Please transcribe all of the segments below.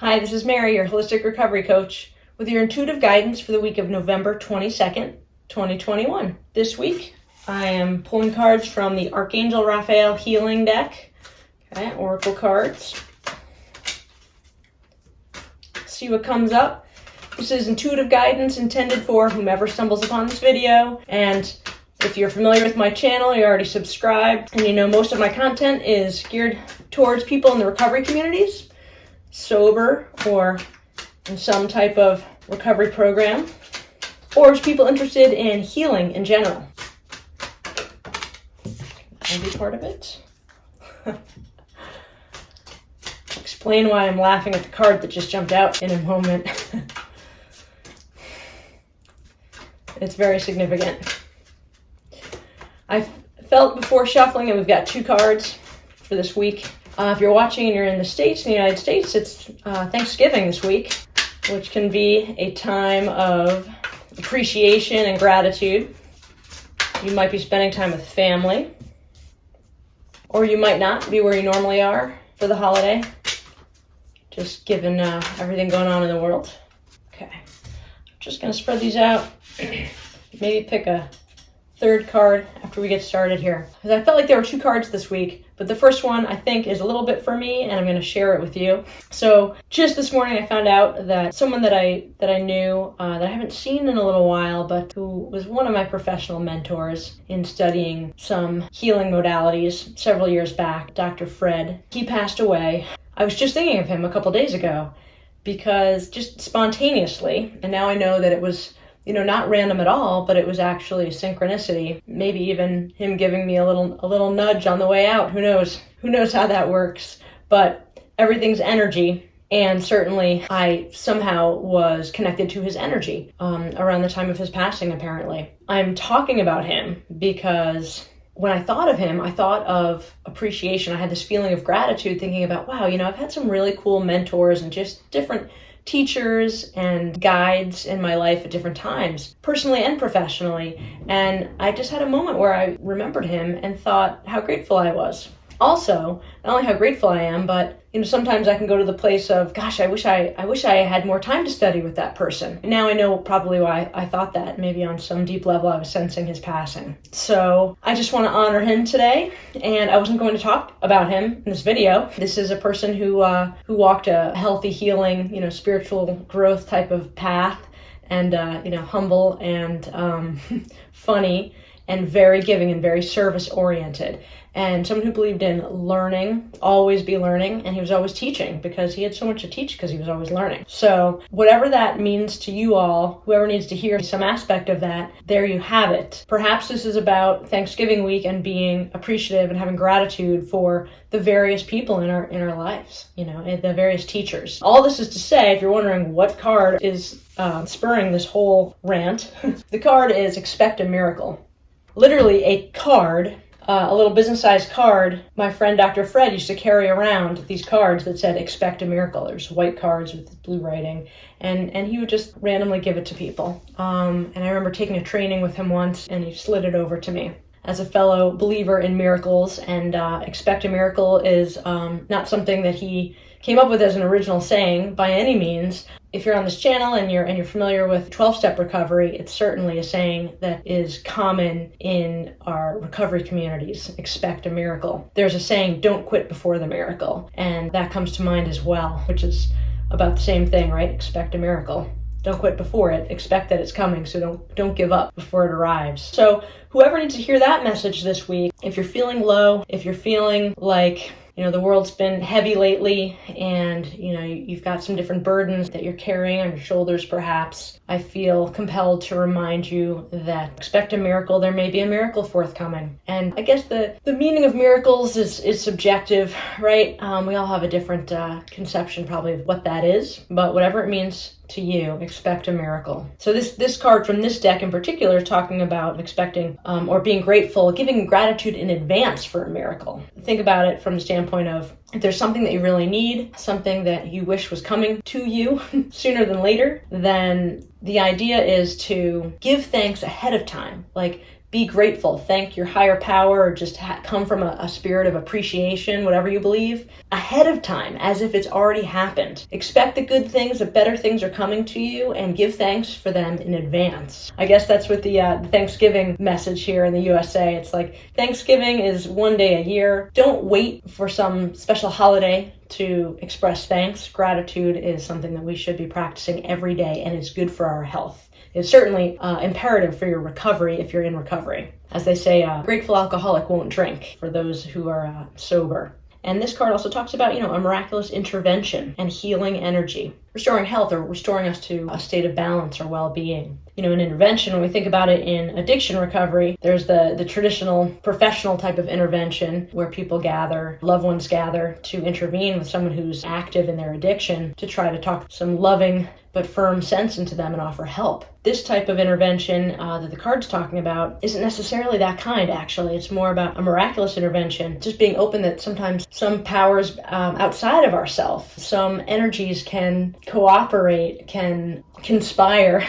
Hi, this is Mary, your holistic recovery coach, with your intuitive guidance for the week of November 22nd, 2021. This week, I am pulling cards from the Archangel Raphael Healing deck, Oracle cards. See what comes up. This is intuitive guidance intended for whomever stumbles upon this video, and if you're familiar with my channel, you're already subscribed, and you know most of my content is geared towards people in the recovery communities, sober or in some type of recovery program, or just people interested in healing in general. That'll be part of it. Explain why I'm laughing at the card that just jumped out in a moment. It's very significant. I felt before shuffling that we've got two cards for this week. If you're watching and you're in the States, in the United States, it's Thanksgiving this week, which can be a time of appreciation and gratitude. You might be spending time with family, or you might not be where you normally are for the holiday, just given everything going on in the world. Okay, I'm just going to spread these out. Maybe pick a third card after we get started here, because I felt like there were two cards this week, but the first one I think is a little bit for me, and I'm going to share it with you. So just this morning I found out that someone that I knew that I haven't seen in a little while, but who was one of my professional mentors in studying some healing modalities several years back, Dr. Fred, he passed away. I was just thinking of him a couple days ago, because just spontaneously, and now I know that it was not random at all, but it was actually synchronicity. Maybe even him giving me a little nudge on the way out. Who knows? Who knows how that works? But everything's energy, and certainly I somehow was connected to his energy around the time of his passing, apparently. I'm talking about him because when I thought of him, I thought of appreciation. I had this feeling of gratitude, thinking about, wow, I've had some really cool mentors and just different teachers and guides in my life at different times, personally and professionally. And I just had a moment where I remembered him and thought how grateful I was. Also, not only how grateful I am, but sometimes I can go to the place of, gosh, I wish I had more time to study with that person. Now I know probably why I thought that. Maybe on some deep level I was sensing his passing. So I just want to honor him today, and I wasn't going to talk about him in this video. This is a person who walked a healthy, healing, spiritual growth type of path, and humble and funny, and very giving and very service oriented. And someone who believed in learning, always be learning, and he was always teaching because he had so much to teach because he was always learning. So whatever that means to you all, whoever needs to hear some aspect of that, there you have it. Perhaps this is about Thanksgiving week and being appreciative and having gratitude for the various people in our lives, and the various teachers. All this is to say, if you're wondering what card is spurring this whole rant, the card is Expect a Miracle. Literally a card, a little business-sized card. My friend Dr. Fred used to carry around these cards that said Expect a Miracle. There's white cards with blue writing, and he would just randomly give it to people. And I remember taking a training with him once, and he slid it over to me. As a fellow believer in miracles, and Expect a Miracle is not something that he came up with as an original saying by any means. If you're on this channel and you're familiar with 12-step recovery, it's certainly a saying that is common in our recovery communities. Expect a miracle. There's a saying, don't quit before the miracle. And that comes to mind as well, which is about the same thing, right? Expect a miracle. Don't quit before it. Expect that it's coming, so don't give up before it arrives. So whoever needs to hear that message this week, if you're feeling low, if you're feeling like the world's been heavy lately, and you've got some different burdens that you're carrying on your shoulders, perhaps, I feel compelled to remind you that expect a miracle. There may be a miracle forthcoming. And I guess the meaning of miracles is subjective, right? We all have a different conception probably of what that is, but whatever it means to you, expect a miracle. So this card from this deck in particular is talking about expecting or being grateful, giving gratitude in advance for a miracle. Think about it from the standpoint of, if there's something that you really need, something that you wish was coming to you sooner than later, then the idea is to give thanks ahead of time. Like, Be grateful, thank your higher power, or just come from a spirit of appreciation, whatever you believe, ahead of time, as if it's already happened. Expect that good things, that better things are coming to you, and give thanks for them in advance. I guess that's what the Thanksgiving message here in the USA. It's like Thanksgiving is one day a year. Don't wait for some special holiday to express thanks. Gratitude is something that we should be practicing every day, and it's good for our health. It's certainly imperative for your recovery if you're in recovery. As they say, a grateful alcoholic won't drink, for those who are sober. And this card also talks about, a miraculous intervention and healing energy, restoring health, or restoring us to a state of balance or well-being. An intervention, when we think about it in addiction recovery, there's the traditional professional type of intervention where people gather, loved ones gather to intervene with someone who's active in their addiction to try to talk some loving but firm sense into them and offer help. This type of intervention that the card's talking about isn't necessarily that kind, actually. It's more about a miraculous intervention, just being open that sometimes some powers outside of ourselves, some energies can cooperate, can conspire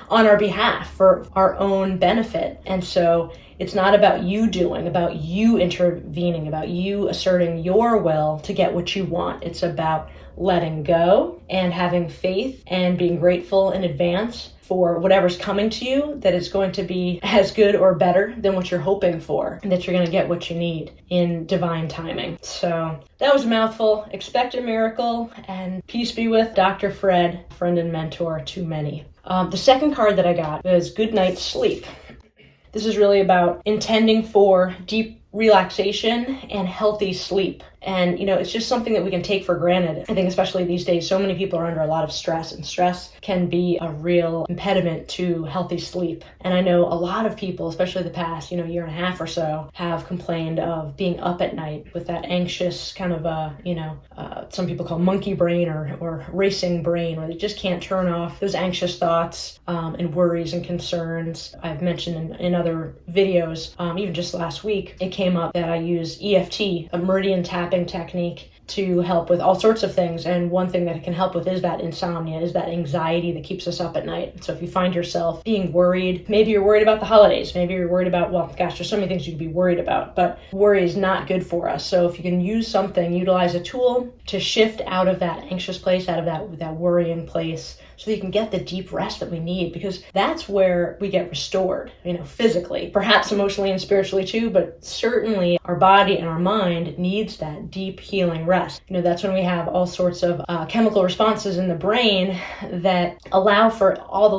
on our behalf for our own benefit. And so it's not about you doing, about you intervening, about you asserting your will to get what you want. It's about letting go and having faith and being grateful in advance for whatever's coming to you, that it's going to be as good or better than what you're hoping for, and that you're going to get what you need in divine timing. So that was a mouthful. Expect a miracle, and peace be with Dr. Fred, friend and mentor to many. The second card that I got was Good Night's Sleep. This is really about intending for deep relaxation and healthy sleep. And, it's just something that we can take for granted. I think especially these days, so many people are under a lot of stress, and stress can be a real impediment to healthy sleep. And I know a lot of people, especially the past, year and a half or so, have complained of being up at night with that anxious kind of, some people call monkey brain or racing brain, where they just can't turn off those anxious thoughts and worries and concerns. I've mentioned in other videos, even just last week, it came up that I use EFT, a meridian tapping technique, to help with all sorts of things. And one thing that it can help with is that insomnia, is that anxiety that keeps us up at night. So if you find yourself being worried, maybe you're worried about the holidays, maybe you're worried about, there's so many things you could be worried about, but worry is not good for us. So if you can utilize a tool to shift out of that anxious place, out of that worrying place, so that you can get the deep rest that we need, because that's where we get restored, physically, perhaps emotionally and spiritually too, but certainly our body and our mind needs that deep healing rest. That's when we have all sorts of chemical responses in the brain that allow for all the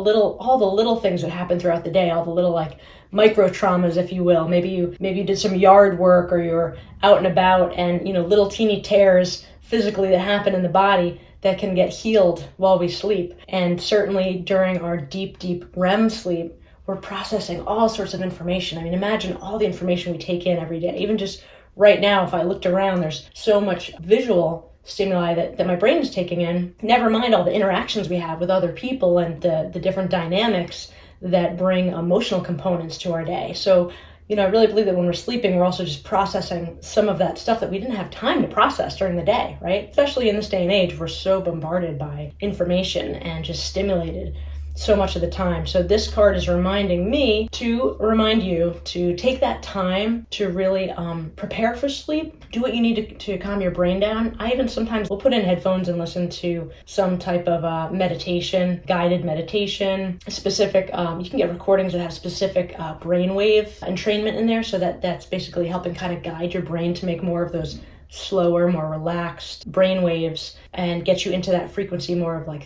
little things that happen throughout the day, all the little micro traumas, if you will. Maybe you did some yard work, or you're out and about, and little teeny tears physically that happen in the body that can get healed while we sleep. And certainly during our deep REM sleep, we're processing all sorts of information. I mean, imagine all the information we take in every day. Even just right now, if I looked around, there's so much visual stimuli that my brain is taking in, never mind all the interactions we have with other people and the different dynamics that bring emotional components to our day. So, I really believe that when we're sleeping, we're also just processing some of that stuff that we didn't have time to process during the day, right? Especially in this day and age, we're so bombarded by information and just stimulated so much of the time. So this card is reminding me to remind you to take that time to really prepare for sleep. Do what you need to calm your brain down. I even sometimes will put in headphones and listen to some type of meditation, guided meditation, specific, you can get recordings that have specific brainwave entrainment in there, so that's basically helping kind of guide your brain to make more of those slower, more relaxed brain waves and get you into that frequency more of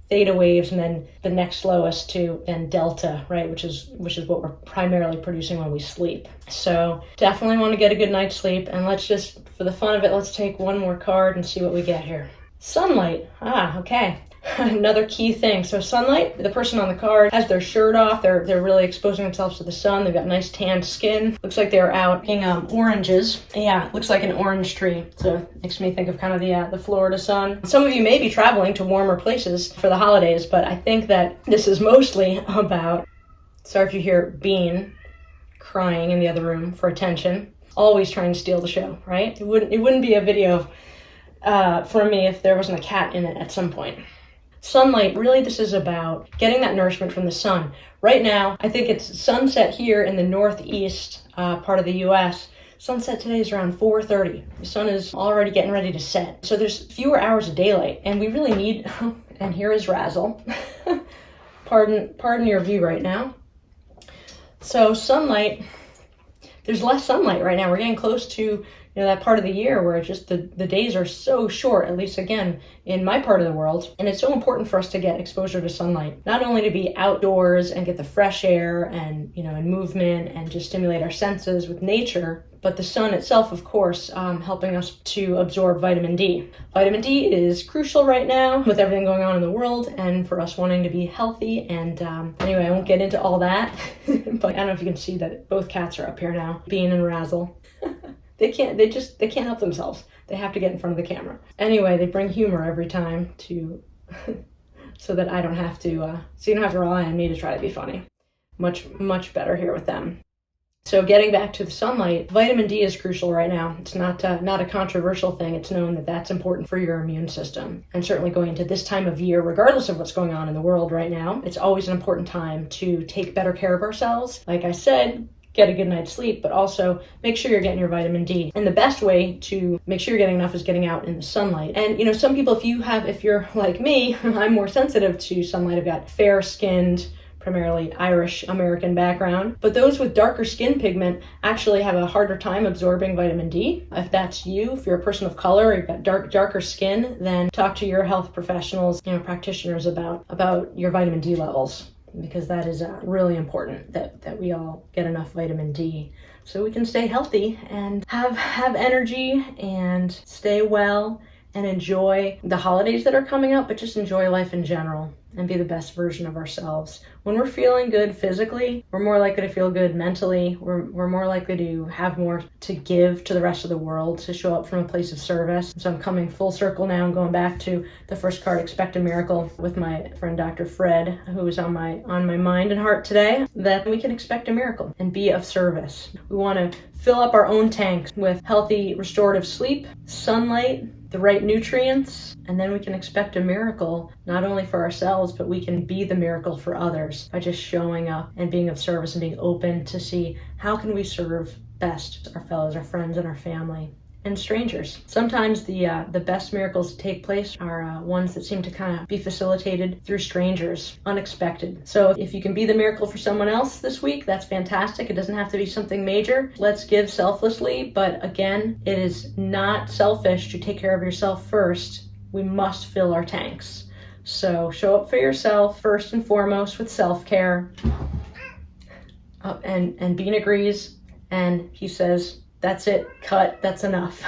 theta waves, and then the next slowest to then delta, right, which is what we're primarily producing when we sleep. So definitely want to get a good night's sleep, and let's just, for the fun of it, let's take one more card and see what we get here. Sunlight. Okay. Another key thing. So sunlight, the person on the card has their shirt off. They're really exposing themselves to the sun. They've got nice tanned skin. Looks like they're out picking oranges. Yeah, looks like an orange tree. So it makes me think of kind of the Florida sun. Some of you may be traveling to warmer places for the holidays, but I think that this is mostly about, sorry if you hear Bean crying in the other room for attention, always trying to steal the show, right? It wouldn't be a video from me if there wasn't a cat in it at some point. Sunlight, really this is about getting that nourishment from the sun. Right now, I think it's sunset here in the northeast part of the US. Sunset today is around 4:30. The sun is already getting ready to set. So there's fewer hours of daylight, and we really need, and here is Razzle. Pardon your view right now. So sunlight, there's less sunlight right now. We're getting close to that part of the year where just the days are so short, at least again in my part of the world. And it's so important for us to get exposure to sunlight, not only to be outdoors and get the fresh air and and movement and just stimulate our senses with nature, but the sun itself, of course, helping us to absorb vitamin D. Vitamin D is crucial right now with everything going on in the world and for us wanting to be healthy. And anyway, I won't get into all that, but I don't know if you can see that both cats are up here now, Bean and Razzle. They can't help themselves. They have to get in front of the camera. Anyway, they bring humor every time to, so that I don't have to, so you don't have to rely on me to try to be funny. Much better here with them. So getting back to the sunlight, vitamin D is crucial right now. It's not a controversial thing. It's known that that's important for your immune system. And certainly going into this time of year, regardless of what's going on in the world right now, it's always an important time to take better care of ourselves. Like I said, get a good night's sleep, but also make sure you're getting your vitamin D. And the best way to make sure you're getting enough is getting out in the sunlight. And some people, if you're like me, I'm more sensitive to sunlight. I've got fair-skinned, primarily Irish American background, but those with darker skin pigment actually have a harder time absorbing vitamin D. If that's you, if you're a person of color, or you've got darker skin, then talk to your health professionals, practitioners about your vitamin D levels, because that is really important that we all get enough vitamin D so we can stay healthy and have energy and stay well and enjoy the holidays that are coming up, but just enjoy life in general and be the best version of ourselves. When we're feeling good physically, we're more likely to feel good mentally. We're more likely to have more to give to the rest of the world, to show up from a place of service. So I'm coming full circle now and going back to the first card, Expect a Miracle, with my friend Dr. Fred, who is on my mind and heart today, that we can expect a miracle and be of service. We want to fill up our own tanks with healthy, restorative sleep, sunlight, the right nutrients, and then we can expect a miracle, not only for ourselves, but we can be the miracle for others by just showing up and being of service and being open to see how can we serve best our fellows, our friends, and our family, and strangers. Sometimes the best miracles that take place are ones that seem to kind of be facilitated through strangers, unexpected. So if you can be the miracle for someone else this week, that's fantastic. It doesn't have to be something major. Let's give selflessly, but again, it is not selfish to take care of yourself first. We must fill our tanks. So show up for yourself first and foremost with self-care. And Bean agrees, and he says, that's it, cut, that's enough.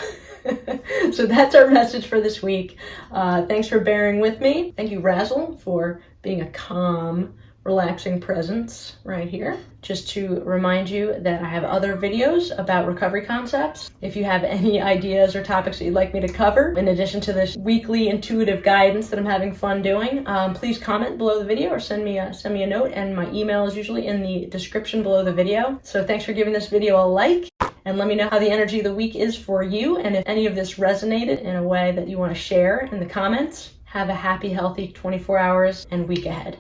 So that's our message for this week. Thanks for bearing with me. Thank you, Razzle, for being a calm, relaxing presence right here. Just to remind you that I have other videos about recovery concepts. If you have any ideas or topics that you'd like me to cover, in addition to this weekly intuitive guidance that I'm having fun doing, please comment below the video or send me a note, and my email is usually in the description below the video. So thanks for giving this video a like, and let me know how the energy of the week is for you, and if any of this resonated in a way that you want to share in the comments. Have a happy, healthy 24 hours and week ahead.